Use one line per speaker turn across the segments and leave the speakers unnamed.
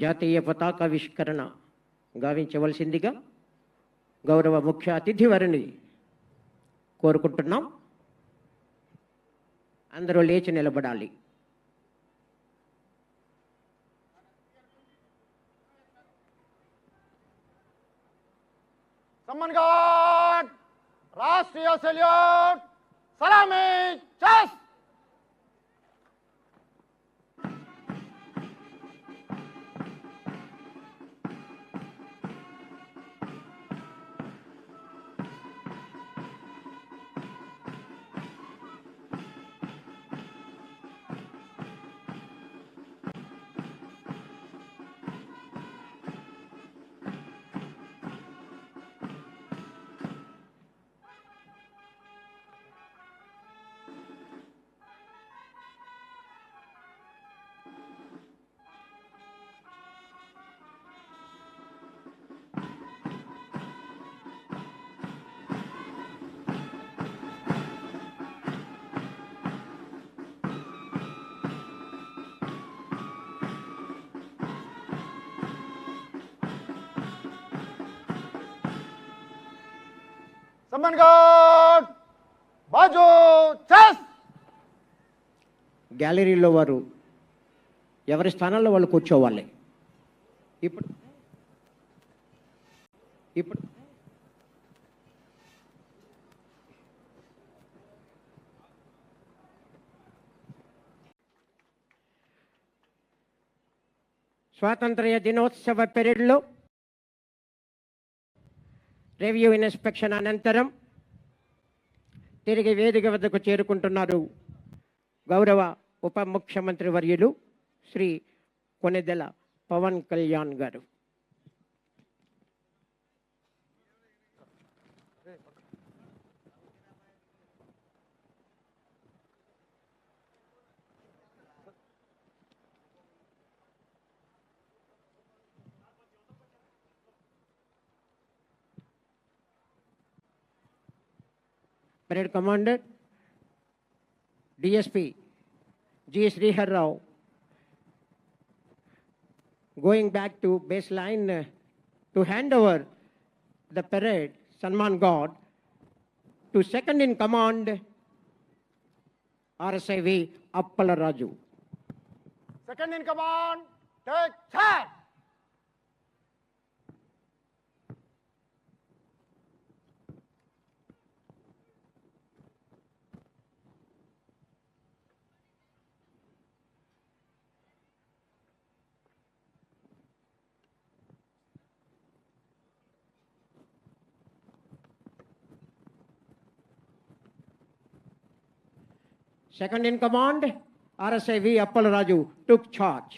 జాతీయ పతాకావిష్కరణ గావించవలసిందిగా గౌరవ ముఖ్య అతిథి వారిని కోరుకుంటున్నాం. అందరూ లేచి నిలబడాలి.
सम्मान गार्ड, राष्ट्रीय सैल्यूट, सलामी, चेस। सम्मान गार्ड, बाजू, चेस।
గ్యాలరీలో వారు ఎవరి స్థానాల్లో వాళ్ళు కూర్చోవాలి. ఇప్పుడు స్వాతంత్ర్య దినోత్సవ పీరియడ్లో రివ్యూ ఇన్స్పెక్షన్ అనంతరం తిరిగి వేదిక వద్దకు చేరుకుంటున్నారు గౌరవ ఉప ముఖ్యమంత్రి వర్యులు శ్రీ కొణిదెల పవన్ కళ్యాణ్ గారు. Parade Commander DSP G. Srihar Rao going back to baseline to hand over the parade Samman God to second in command RSIV Appala Raju.
Second in command, take charge.
Second in command, RSIV Appala Raju took charge.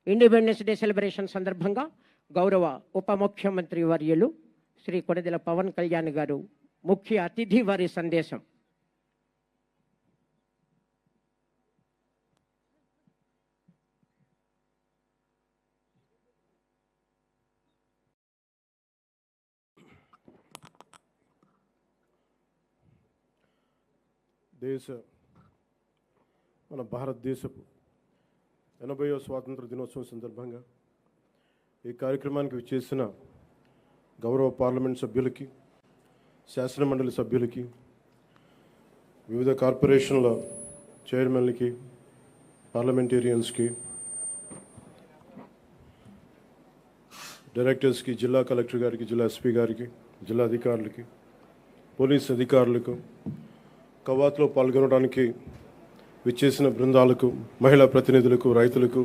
Independence day celebration సందర్భంగా గౌరవ ఉప ముఖ్యమంత్రి వర్యులు శ్రీ కొణిదెల పవన్ కళ్యాణ్ గారు ముఖ్య అతిథి వారి సందేశం.
మన భారతదేశపు 80వ స్వాతంత్ర దినోత్సవం సందర్భంగా ఈ కార్యక్రమానికి విచ్చేసిన గౌరవ పార్లమెంట్ సభ్యులకి, శాసనమండలి సభ్యులకి, వివిధ కార్పొరేషన్ల చైర్మన్లకి, పార్లమెంటేరియన్స్కి, డైరెక్టర్స్కి, జిల్లా కలెక్టర్ గారికి, జిల్లా ఎస్పీ గారికి, జిల్లా అధికారులకి, పోలీస్ అధికారులకు, కవాతులో పాల్గొనడానికి విచ్చేసిన బృందాలకు, మహిళా ప్రతినిధులకు, రైతులకు,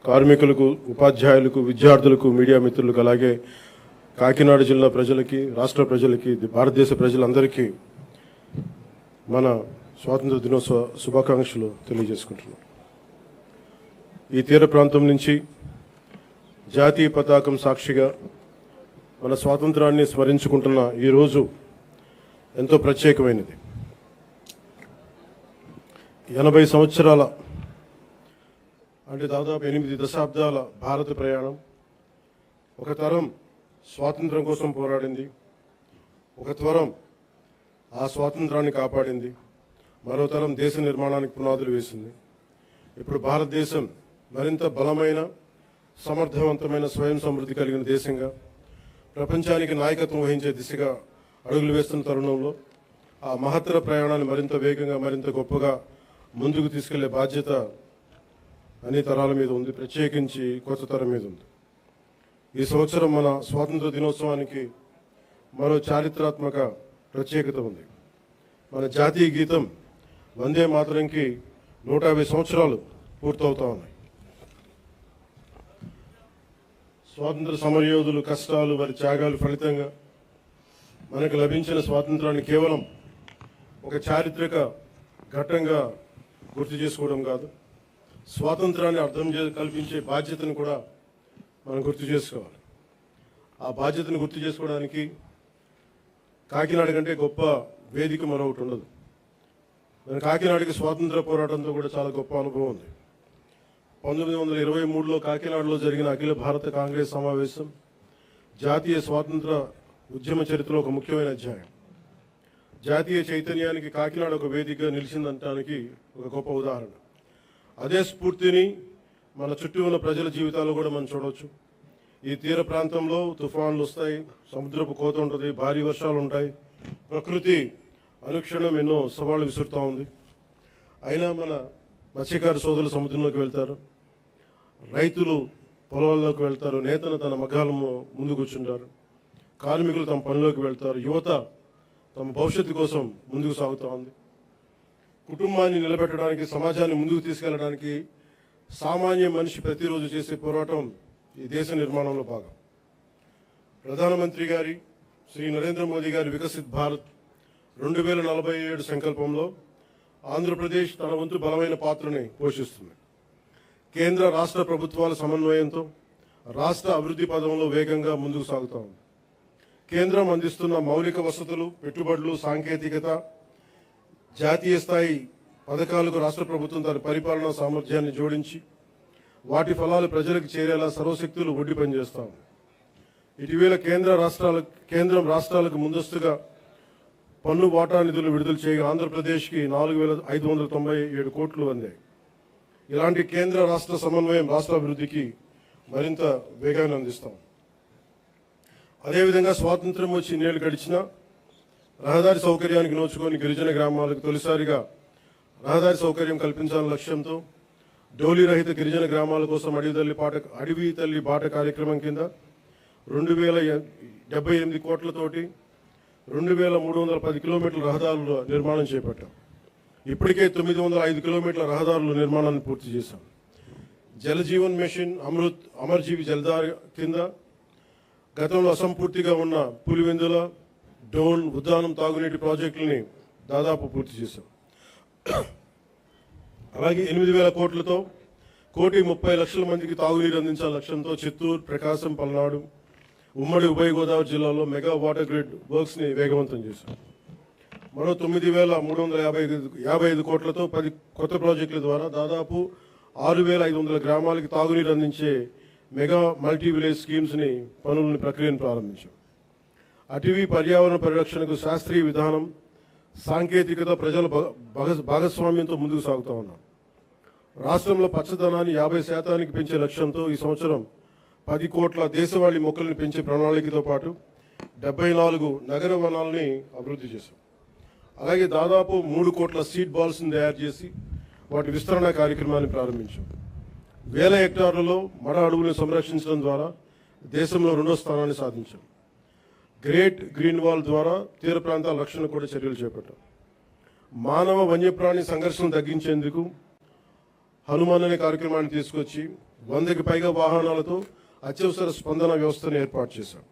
కార్మికులకు, ఉపాధ్యాయులకు, విద్యార్థులకు, మీడియా మిత్రులకు, అలాగే కాకినాడ జిల్లా ప్రజలకి, రాష్ట్ర ప్రజలకి, భారతదేశ ప్రజలందరికీ మన స్వాతంత్ర దినోత్సవ శుభాకాంక్షలు తెలియజేసుకుంటున్నాం. ఈ తీర ప్రాంతం నుంచి జాతీయ పతాకం సాక్షిగా మన స్వాతంత్రాన్ని స్మరించుకుంటున్న ఈరోజు ఎంతో ప్రత్యేకమైనది. 80 సంవత్సరాల అంటే దాదాపు 8 దశాబ్దాల భారత ప్రయాణం. ఒక తరం స్వాతంత్రం కోసం పోరాడింది, ఒక తరం ఆ స్వాతంత్రాన్ని కాపాడింది. మరో తరం దేశ నిర్మాణానికి పునాదులు వేసింది. ఇప్పుడు భారతదేశం మరింత బలమైన, సమర్థవంతమైన, స్వయం సమృద్ధి కలిగిన దేశంగా ప్రపంచానికి నాయకత్వం వహించే దిశగా అడుగులు వేస్తున్న తరుణంలో ఆ మహత్తర ప్రయాణాన్ని మరింత వేగంగా, మరింత గొప్పగా ముందుకు తీసుకెళ్లే బాధ్యత అన్ని తరాల మీద ఉంది, ప్రత్యేకించి కొత్త తరం మీద ఉంది. ఈ సంవత్సరం మన స్వాతంత్ర దినోత్సవానికి మరో చారిత్రాత్మక ప్రత్యేకత ఉంది. మన జాతీయ గీతం వందే మాతరంకి 150 సంవత్సరాలు పూర్తవుతా ఉన్నాయి. స్వాతంత్ర సమరయోధులు కష్టాలు, వారి త్యాగాలు ఫలితంగా మనకు లభించిన స్వాతంత్రాన్ని కేవలం ఒక చారిత్రక ఘట్టంగా గుర్తు చేసుకోవడం కాదు, స్వాతంత్రాన్ని అర్థం కల్పించే బాధ్యతను కూడా మనం గుర్తు చేసుకోవాలి. ఆ బాధ్యతను గుర్తు చేసుకోవడానికి కాకినాడ కంటే గొప్ప వేదిక మరొకటి ఉండదు. మన కాకినాడకి స్వాతంత్ర పోరాటంతో కూడా చాలా గొప్ప అనుభవం ఉంది. 1923లో కాకినాడలో జరిగిన అఖిల భారత కాంగ్రెస్ సమావేశం జాతీయ స్వాతంత్ర ఉద్యమ చరిత్రలో ఒక ముఖ్యమైన అధ్యాయం. జాతీయ చైతన్యానికి కాకినాడ ఒక వేదికగా నిలిచిందనడానికి ఒక గొప్ప ఉదాహరణ. అదే స్ఫూర్తిని మన చుట్టూ ఉన్న ప్రజల జీవితాల్లో కూడా మనం చూడవచ్చు. ఈ తీర ప్రాంతంలో తుఫాన్లు వస్తాయి, సముద్రపు కోత ఉంటుంది, భారీ వర్షాలు ఉంటాయి, ప్రకృతి అనుక్షణం ఎన్నో సవాళ్లు విసురుతూ ఉంది. అయినా మన మత్స్యకార సోదరులు సముద్రంలోకి వెళ్తారు, రైతులు పొలాల్లోకి వెళ్తారు, నేతలు తన మగ్గాల ముందు కూర్చుంటారు, కార్మికులు తమ పనిలోకి వెళ్తారు, యువత తమ భవిష్యత్తు కోసం ముందుకు సాగుతూ ఉంది. కుటుంబాన్ని నిలబెట్టడానికి, సమాజాన్ని ముందుకు తీసుకెళ్లడానికి సామాన్య మనిషి ప్రతిరోజు చేసే పోరాటం ఈ దేశ నిర్మాణంలో భాగం. ప్రధానమంత్రి గారి శ్రీ నరేంద్ర మోదీ గారి వికసిత్ భారత్ 2047 సంకల్పంలో ఆంధ్రప్రదేశ్ తన వంతు బలమైన పాత్రని పోషిస్తుంది. కేంద్ర రాష్ట్ర ప్రభుత్వాల సమన్వయంతో రాష్ట్ర అభివృద్ధి పదంలో వేగంగా ముందుకు సాగుతా ఉంది. కేంద్రం అందిస్తున్న మౌలిక వసతులు, పెట్టుబడులు, సాంకేతికత, జాతీయ స్థాయి పథకాలకు రాష్ట్ర ప్రభుత్వం తన పరిపాలనా సామర్థ్యాన్ని జోడించి వాటి ఫలాలు ప్రజలకు చేరేలా సర్వశక్తులు ఒడ్డి పనిచేస్తాం. ఇటీవల కేంద్రం రాష్ట్రాలకు ముందస్తుగా పన్ను వాటా నిధులు విడుదల చేయగా ఆంధ్రప్రదేశ్కి 4,597 కోట్లు అందాయి. ఇలాంటి కేంద్ర రాష్ట్ర సమన్వయం రాష్ట్ర అభివృద్ధికి మరింత వేగాన్ని అందిస్తాం. అదేవిధంగా స్వాతంత్ర్యం వచ్చి ఇన్నేళ్లు గడిచినా రహదారి సౌకర్యానికి నోచుకొని గిరిజన గ్రామాలకు తొలిసారిగా రహదారి సౌకర్యం కల్పించాలనే లక్ష్యంతో డోలీ రహిత గిరిజన గ్రామాల కోసం అడవి తల్లి బాట కార్యక్రమం కింద 2,078 కోట్లతోటి 2,310 కిలోమీటర్ల రహదారుల నిర్మాణం చేపట్టాం. ఇప్పటికే 905 కిలోమీటర్ల రహదారుల నిర్మాణాన్ని పూర్తి చేశాం. జలజీవన్ మిషన్, అమర్జీవి జలధార కింద గతంలో అసంపూర్తిగా ఉన్న పులివెందుల, డోన్, ఉద్దానం తాగునీటి ప్రాజెక్టులని దాదాపు పూర్తి చేశాం. అలాగే 8,000 కోట్లతో 1,30,00,000 మందికి తాగునీరు అందించాల లక్ష్యంతో చిత్తూరు, ప్రకాశం, పల్నాడు, ఉమ్మడి ఉభయ గోదావరి జిల్లాలో మెగా వాటర్ గ్రిడ్ వర్క్స్ ని వేగవంతం చేశాం. మరో 9,355 కోట్లతో 10 కొత్త ప్రాజెక్టుల ద్వారా దాదాపు 6,500 గ్రామాలకి తాగునీరు అందించే మెగా మల్టీ విలేజ్ స్కీమ్స్ ని ప్రక్రియను ప్రారంభించాం. అటవీ పర్యావరణ పరిరక్షణకు శాస్త్రీయ విధానం, సాంకేతికత, ప్రజల భాగస్వామ్యంతో ముందుకు సాగుతా ఉన్నాం. రాష్ట్రంలో పచ్చదనాన్ని 50% పెంచే లక్ష్యంతో ఈ సంవత్సరం 10 కోట్ల దేశవాళీ మొక్కలను పెంచే ప్రణాళికతో పాటు 74 నగర వనాలని అభివృద్ధి చేశాం. అలాగే దాదాపు 3 కోట్ల సీడ్ బాల్స్ని తయారు చేసి వాటి విస్తరణ కార్యక్రమాన్ని ప్రారంభించాం. 1000 హెక్టార్లలో మడ అడవులను సంరక్షించడం ద్వారా దేశంలో 2వ స్థానాన్ని సాధించాం. గ్రేట్ గ్రీన్ వాల్ ద్వారా తీర ప్రాంతాల రక్షణ కూడా చర్యలు చేపట్టాం. మానవ వన్యప్రాణి సంఘర్షణ తగ్గించేందుకు హనుమాన్ అనే కార్యక్రమాన్ని తీసుకొచ్చి 100కి పైగా వాహనాలతో అత్యవసర స్పందన వ్యవస్థను ఏర్పాటు చేశాం.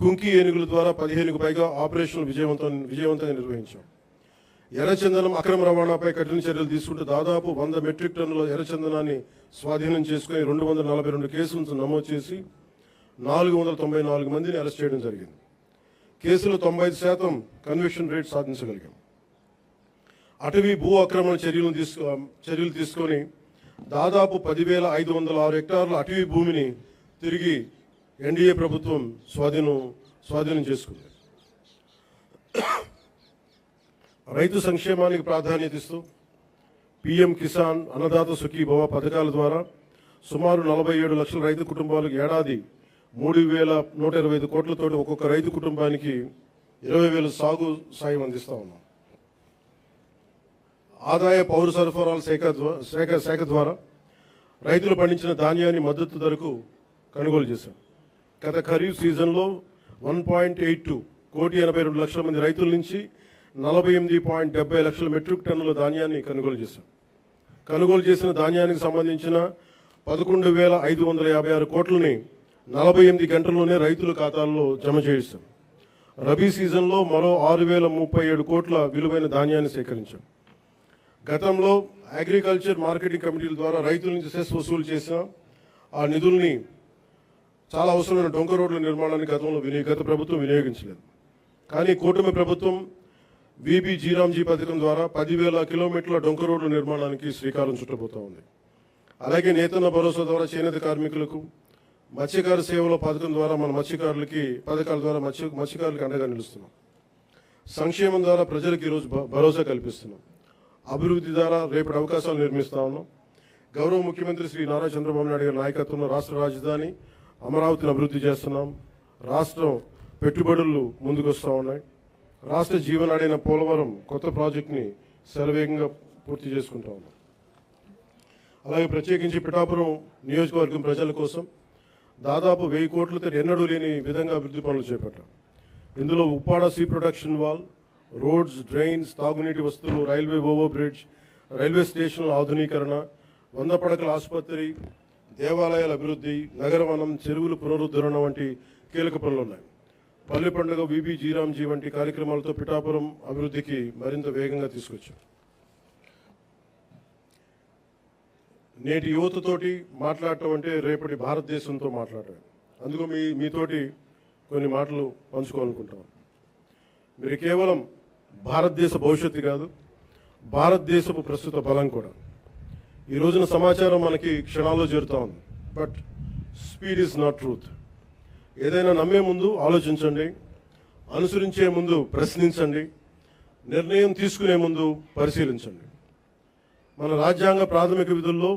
కుంకి ఏనుగుల ద్వారా 15కు పైగా ఆపరేషన్లు విజయవంతంగా నిర్వహించాం. ఎర్రచందనం అక్రమ రవాణాపై కఠిన చర్యలు తీసుకుంటూ దాదాపు 100 మెట్రిక్ టన్నుల ఎర్రచందనాన్ని స్వాధీనం చేసుకుని 242 కేసులను నమోదు చేసి 494 మందిని అరెస్ట్ చేయడం జరిగింది. కేసులో 95% కన్విక్షన్ రేట్ సాధించగలిగాం. అటవీ భూ ఆక్రమణ చర్యలు తీసుకొని దాదాపు 10,506 హెక్టార్ల అటవీ భూమిని తిరిగి ఎన్డీఏ ప్రభుత్వం స్వాధీనం చేసుకుంది. రైతు సంక్షేమానికి ప్రాధాన్యత ఇస్తూ పిఎం కిసాన్ అన్నదాత సుఖీభవ పథకాల ద్వారా సుమారు 47 లక్షల రైతు కుటుంబాలకు ఏడాది 3,125 కోట్లతోటి ఒక్కొక్క రైతు కుటుంబానికి 20,000 సాగు సాయం అందిస్తా ఉన్నాం. ఆదాయ పౌర సరఫరాల శాఖ ద్వారా రైతులు పండించిన ధాన్యాన్ని మద్దతు ధరకు కొనుగోలు చేశాం. గత ఖరీఫ్ సీజన్లో 1.82 లక్షల మంది రైతుల నుంచి 48.70 లక్షల మెట్రిక్ టన్నుల ధాన్యాన్ని కొనుగోలు చేశాం. కొనుగోలు చేసిన ధాన్యానికి సంబంధించిన 11,556 కోట్లని 48 గంటల్లోనే రైతుల ఖాతాల్లో జమ చేయిస్తాం. రబీ సీజన్లో మరో 6,037 కోట్ల విలువైన ధాన్యాన్ని సేకరించాం. గతంలో అగ్రికల్చర్ మార్కెటింగ్ కమిటీల ద్వారా రైతుల నుంచి సెస్ వసూలు చేసిన ఆ నిధుల్ని చాలా అవసరమైన డొంక రోడ్ల నిర్మాణానికి గత ప్రభుత్వం వినియోగించలేదు. కానీ కూటమి ప్రభుత్వం విబి జీరాంజీ పథకం ద్వారా 10,000 కిలోమీటర్ల డొంక రోడ్ల నిర్మాణానికి శ్రీకారం చుట్టబోతా ఉంది. అలాగే నేతన్న భరోసా ద్వారా చేనేత కార్మికులకు, మత్స్యకార సేవల పథకం ద్వారా మన పథకాల ద్వారా మత్స్యకారులకు అండగా నిలుస్తున్నాం. సంక్షేమం ద్వారా ప్రజలకు ఈరోజు భరోసా కల్పిస్తున్నాం. అభివృద్ధి ద్వారా రేపటి అవకాశాలు నిర్మిస్తా ఉన్నాం. గౌరవ ముఖ్యమంత్రి శ్రీ నారా చంద్రబాబు నాయుడు గారి నాయకత్వంలో రాష్ట్ర రాజధాని అమరావతిని అభివృద్ధి చేస్తున్నాం. రాష్ట్రం పెట్టుబడులు ముందుకు వస్తూ ఉన్నాయి. రాష్ట్ర జీవనాడైన పోలవరం కొత్త ప్రాజెక్టుని శరవేగంగా పూర్తి చేసుకుంటా ఉన్నాం. అలాగే ప్రత్యేకించి పిఠాపురం నియోజకవర్గం ప్రజల కోసం దాదాపు 1000 కోట్లతో ఎన్నడూ లేని విధంగా అభివృద్ధి పనులు చేపట్టాం. ఇందులో Uppada sea protection wall, roads, drains, తాగునీటి వస్తువులు, రైల్వే ఓవర్ బ్రిడ్జ్, రైల్వే స్టేషన్ల ఆధునీకరణ, 100 పడకల ఆసుపత్రి, దేవాలయాల అభివృద్ధి, నగరవనం, చెరువుల పునరుద్ధరణ వంటి కీలక పనులు ఉన్నాయి. పల్లె పండుగ, విబి జీరాంజీ వంటి కార్యక్రమాలతో పిఠాపురం అభివృద్ధికి మరింత వేగంగా తీసుకొచ్చాం. నేటి యువతతోటి మాట్లాడటం అంటే రేపటి భారతదేశంతో మాట్లాడటం. అందుకు మీతోటి కొన్ని మాటలు పంచుకోవాలనుకుంటాం. మీరు కేవలం భారతదేశ భవిష్యత్తు కాదు, భారతదేశపు ప్రస్తుత బలం కూడా. ఈ రోజున సమాచారం మనకి క్షణాల్లో చేరుతా ఉంది. But speed is not truth. ఏదైనా నమ్మే ముందు ఆలోచించండి, అనుసరించే ముందు ప్రశ్నించండి, నిర్ణయం తీసుకునే ముందు పరిశీలించండి. మన రాజ్యాంగ ప్రాథమిక విధుల్లో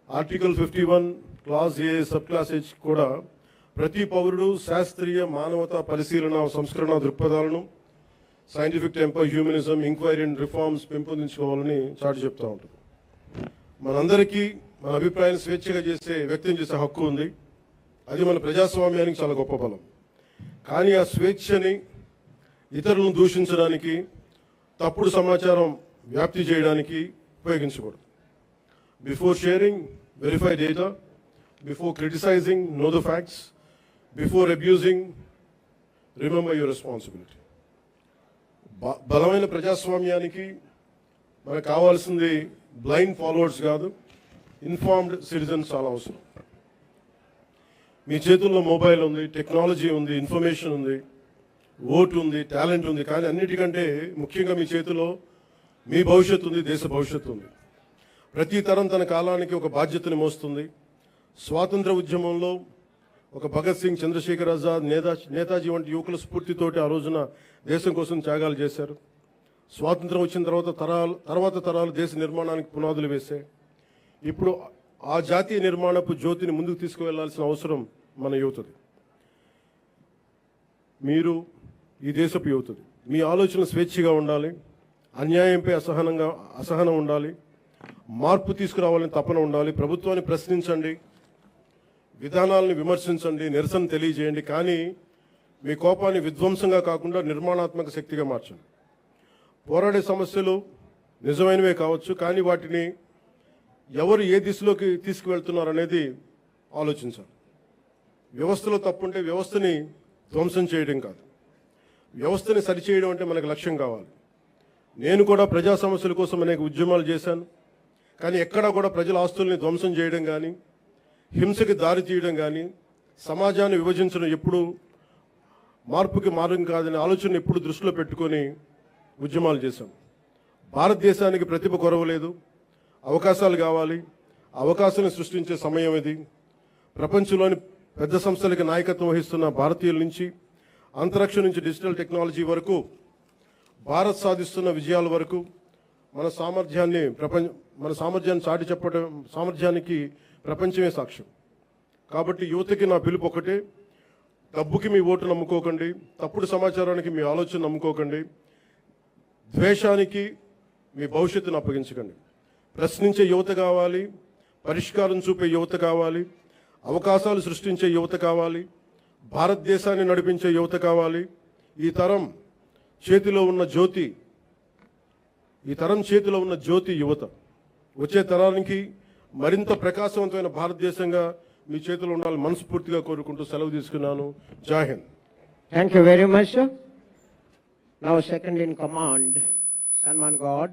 article 51 clause A sub clause H కూడా ప్రతి పౌరుడు శాస్త్రీయ మానవతా పరిశీలన సంస్కరణ దృక్పథాలను, scientific temper, humanism, enquiry and reforms పెంపొందించుకోవాలని చాటి చెప్తూ ఉంటుంది. మనందరికీ మన అభిప్రాయాన్ని స్వేచ్ఛగా వ్యక్తం చేసే హక్కు ఉంది. అది మన ప్రజాస్వామ్యానికి చాలా గొప్ప బలం. కానీ ఆ స్వేచ్ఛని ఇతరులను దూషించడానికి, తప్పుడు సమాచారం వ్యాప్తి చేయడానికి ఉపయోగించకూడదు. Before sharing, verify data. Before criticising, know the facts. Before abusing, remember your responsibility. బలమైన ప్రజాస్వామ్యానికి మనకు కావాల్సింది బ్లైండ్ ఫాలోవర్స్ కాదు, ఇన్ఫార్మ్డ్ సిటిజన్స్ చాలా అవసరం. మీ చేతుల్లో మొబైల్ ఉంది, టెక్నాలజీ ఉంది, ఇన్ఫర్మేషన్ ఉంది, ఓటు ఉంది, టాలెంట్ ఉంది. కానీ అన్నిటికంటే ముఖ్యంగా మీ చేతిలో మీ భవిష్యత్తు ఉంది, దేశ భవిష్యత్తు ఉంది. ప్రతి తరం తన కాలానికి ఒక బాధ్యతని మోస్తుంది. స్వాతంత్ర ఉద్యమంలో ఒక భగత్ సింగ్, చంద్రశేఖర్ ఆజాద్, నేతాజీ వంటి యువకుల స్ఫూర్తితోటి ఆ రోజున దేశం కోసం త్యాగాలు చేశారు. స్వాతంత్రం వచ్చిన తర్వాత తరాలు దేశ నిర్మాణానికి పునాదులు వేశాయి. ఇప్పుడు ఆ జాతీయ నిర్మాణపు జ్యోతిని ముందుకు తీసుకువెళ్లాల్సిన అవసరం మన యువతది. మీరు ఈ దేశపు యువతది. మీ ఆలోచన స్వేచ్ఛగా ఉండాలి, అన్యాయంపై అసహనం ఉండాలి, మార్పు తీసుకురావాలని తపన ఉండాలి. ప్రభుత్వాన్ని ప్రశ్నించండి, విధానాలను విమర్శించండి, నిరసన తెలియజేయండి. కానీ మీ కోపాన్ని విధ్వంసంగా కాకుండా నిర్మాణాత్మక శక్తిగా మార్చండి. పోరాడే సమస్యలు నిజమైనవే కావచ్చు, కానీ వాటిని ఎవరు ఏ దిశలోకి తీసుకువెళ్తున్నారనేది ఆలోచించాలి. వ్యవస్థలో తప్పుంటే వ్యవస్థని ధ్వంసం చేయడం కాదు, వ్యవస్థని సరిచేయడం అంటే మనకు లక్ష్యం కావాలి. నేను కూడా ప్రజా సమస్యల కోసం అనేక ఉద్యమాలు చేశాను. కానీ ఎక్కడా కూడా ప్రజల ఆస్తుల్ని ధ్వంసం చేయడం కానీ, హింసకి దారి తీయడం కానీ, సమాజాన్ని విభజించడం ఎప్పుడు మార్పుకి మార్గం కాదనే ఆలోచన ఎప్పుడు దృష్టిలో పెట్టుకొని ఉద్యమాలు చేశాం. భారతదేశానికి ప్రతిభ కొరవలేదు, అవకాశాలు కావాలి. అవకాశాలను సృష్టించే సమయం ఇది. ప్రపంచంలోని పెద్ద సంస్థలకి నాయకత్వం వహిస్తున్న భారతీయుల నుంచి, అంతరిక్షం నుంచి డిజిటల్ టెక్నాలజీ వరకు భారత్ సాధిస్తున్న విజయాల వరకు మన సామర్థ్యాన్ని చాటి చెప్పడం సామర్థ్యానికి ప్రపంచమే సాక్ష్యం. కాబట్టి యువతకి నా పిలుపు ఒకటే: డబ్బుకి మీ ఓటు నమ్ముకోకండి, తప్పుడు సమాచారానికి మీ ఆలోచన నమ్ముకోకండి, ద్వేషానికి మీ భవిష్యత్తును అప్పగించకండి. ప్రశ్నించే యువత కావాలి, పరిష్కారం చూపే యువత కావాలి, అవకాశాలు సృష్టించే యువత కావాలి, భారతదేశాన్ని నడిపించే యువత కావాలి. ఈ తరం చేతిలో ఉన్న జ్యోతి యువత. వచ్చే తరానికి మరింత ప్రకాశవంతమైన భారతదేశంగా మీ చేతిలో ఉండాలని మనస్ఫూర్తిగా కోరుకుంటూ సెలవు తీసుకున్నాను. జై Hind.
Thank you very much, sir. Now, second in command, Salman God.